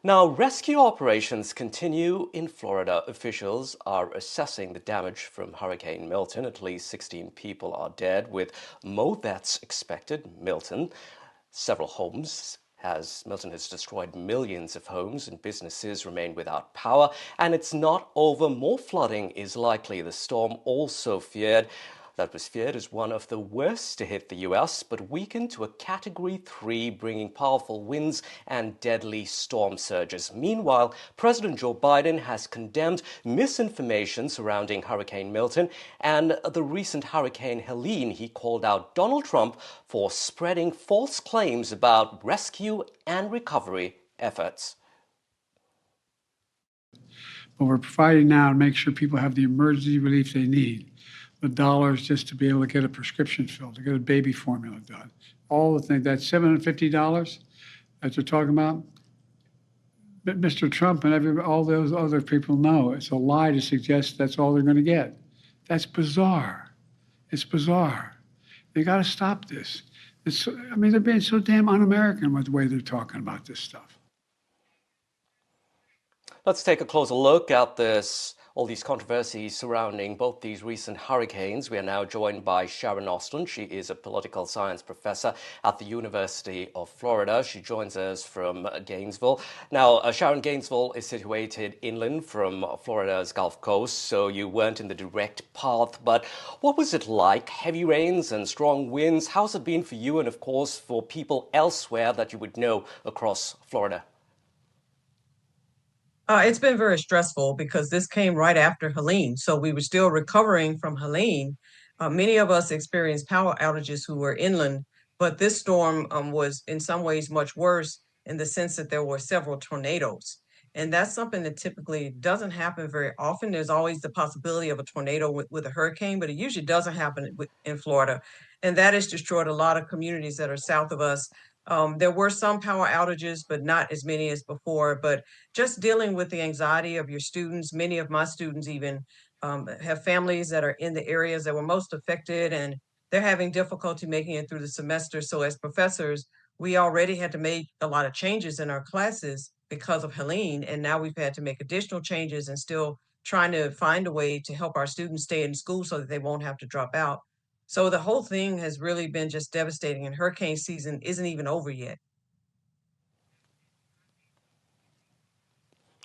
Now, rescue operations continue in Florida. Officials are assessing the damage from Hurricane Milton. At least 16 people are dead, with more deaths expected. Several homes as Milton has destroyed millions of homes and businesses remain without power. And it's not over. More flooding is likely. The storm also was feared as one of the worst to hit the U.S., but weakened to a Category 3, bringing powerful winds and deadly storm surges. Meanwhile, President Joe Biden has condemned misinformation surrounding Hurricane Milton and the recent Hurricane Helene. He called out Donald Trump for spreading false claims about rescue and recovery efforts. But we're providing now to make sure people have the emergency relief they need. The dollars just to be able to get a prescription filled, to get a baby formula done. All the things, that $750 that they're talking about, but Mr. Trump and all those other people know it's a lie to suggest that's all they're going to get. That's bizarre. It's bizarre. They got to stop this. They're being so damn un-American with the way they're talking about this stuff. Let's take a closer look at all these controversies surrounding both these recent hurricanes. We are now joined by Sharon. She is a political science professor at the University of Florida. She joins us from Gainesville. Now, Sharon, Gainesville is situated inland from Florida's Gulf Coast, so you weren't in the direct path. But what was it like? Heavy rains and strong winds. How's it been for you and, of course, for people elsewhere that you would know across Florida? It's been very stressful because this came right after Helene. So we were still recovering from Helene. Many of us experienced power outages who were inland, but this storm was in some ways much worse in the sense that there were several tornadoes. And that's something that typically doesn't happen very often. There's always the possibility of a tornado with a hurricane, but it usually doesn't happen in Florida. And that has destroyed a lot of communities that are south of us. There were some power outages, but not as many as before. But just dealing with the anxiety of your students, many of my students even have families that are in the areas that were most affected, and they're having difficulty making it through the semester. So as professors, we already had to make a lot of changes in our classes because of Helene, and now we've had to make additional changes and still trying to find a way to help our students stay in school so that they won't have to drop out. So the whole thing has really been just devastating, and hurricane season isn't even over yet.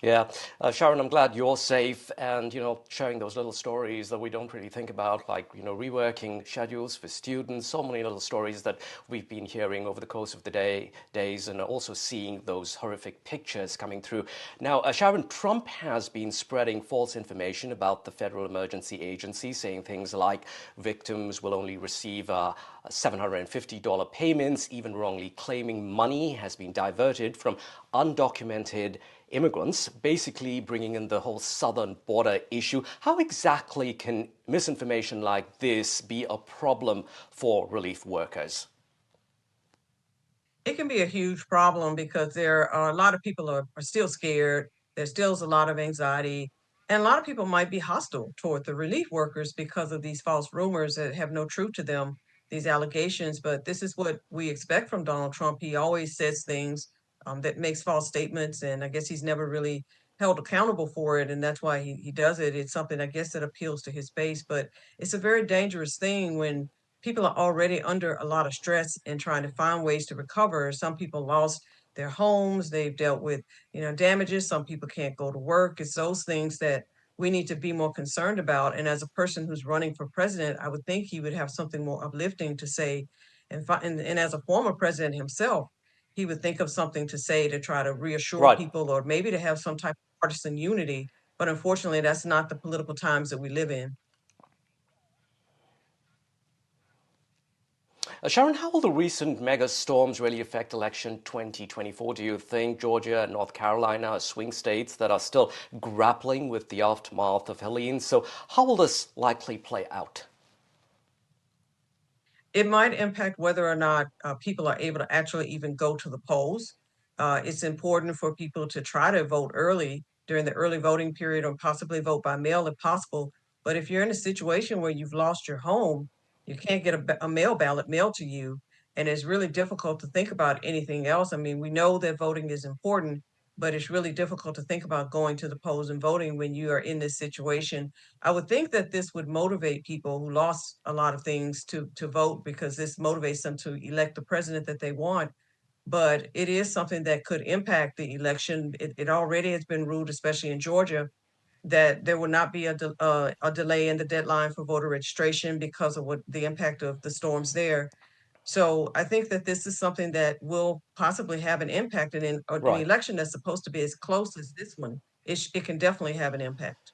Yeah, Sharon, I'm glad you're safe and, sharing those little stories that we don't really think about, like, reworking schedules for students, so many little stories that we've been hearing over the course of the days, and also seeing those horrific pictures coming through. Now, Sharon, Trump has been spreading false information about the Federal Emergency Agency, saying things like victims will only receive $750 payments, even wrongly claiming money has been diverted from undocumented immigrants, basically bringing in the whole southern border issue. How exactly can misinformation like this be a problem for relief workers? It can be a huge problem because there are a lot of people are still scared. There's still a lot of anxiety. And a lot of people might be hostile toward the relief workers because of these false rumors that have no truth to them, these allegations. But this is what we expect from Donald Trump. He always says things that makes false statements. And I guess he's never really held accountable for it. And that's why he does it. It's something, I guess, that appeals to his base. But it's a very dangerous thing when people are already under a lot of stress and trying to find ways to recover. Some people lost their homes, they've dealt with, damages. Some people can't go to work. It's those things that we need to be more concerned about. And as a person who's running for president, I would think he would have something more uplifting to say. And as a former president himself, he would think of something to say to try to reassure Right. people or maybe to have some type of partisan unity. But unfortunately, that's not the political times that we live in. Sharon, how will the recent mega storms really affect election 2024? Do you think Georgia and North Carolina are swing states that are still grappling with the aftermath of Helene? So how will this likely play out? It might impact whether or not people are able to actually even go to the polls. It's important for people to try to vote early during the early voting period or possibly vote by mail if possible. But if you're in a situation where you've lost your home, you can't get a mail ballot mailed to you, and it's really difficult to think about anything else. I mean, we know that voting is important, but it's really difficult to think about going to the polls and voting when you are in this situation. I would think that this would motivate people who lost a lot of things to vote, because this motivates them to elect the president that they want. But it is something that could impact the election. It already has been ruled, especially in Georgia, that there will not be a delay in the deadline for voter registration because of what the impact of the storms there. So I think that this is something that will possibly have an impact, and in an Right. election that's supposed to be as close as this one, it can definitely have an impact.